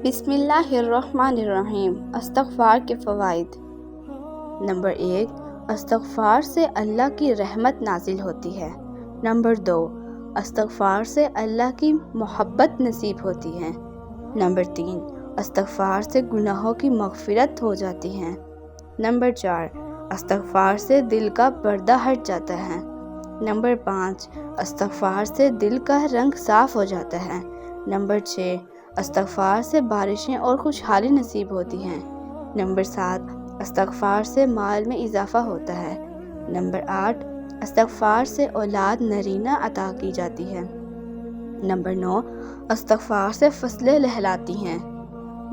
بسم اللہ الرحمن الرحیم۔ استغفار کے فوائد۔ نمبر 1، استغفار سے اللہ کی رحمت نازل ہوتی ہے۔ نمبر 2، استغفار سے اللہ کی محبت نصیب ہوتی ہے۔ نمبر 3، استغفار سے گناہوں کی مغفرت ہو جاتی ہے۔ نمبر 4، استغفار سے دل کا پردہ ہٹ جاتا ہے۔ نمبر 5، استغفار سے دل کا رنگ صاف ہو جاتا ہے۔ نمبر 6، استغفار سے بارشیں اور خوشحالی نصیب ہوتی ہیں۔ نمبر 7، استغفار سے مال میں اضافہ ہوتا ہے۔ نمبر 8، استغفار سے اولاد نرینہ عطا کی جاتی ہے۔ نمبر 9، استغفار سے فصلیں لہلاتی ہیں۔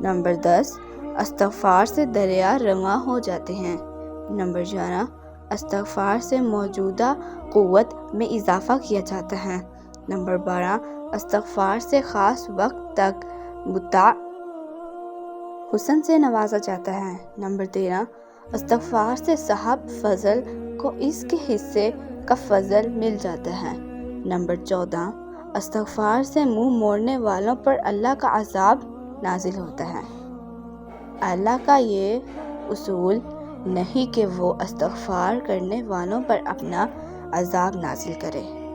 نمبر 10، استغفار سے دریا رواں ہو جاتے ہیں۔ نمبر 11، استغفار سے موجودہ قوت میں اضافہ کیا جاتا ہے۔ نمبر 12، استغفار سے خاص وقت تک متاع حسن سے نوازا جاتا ہے۔ نمبر 13، استغفار سے صاحب فضل کو اس کے حصے کا فضل مل جاتا ہے۔ نمبر 14، استغفار سے منہ موڑنے والوں پر اللہ کا عذاب نازل ہوتا ہے۔ اللہ کا یہ اصول نہیں کہ وہ استغفار کرنے والوں پر اپنا عذاب نازل کرے۔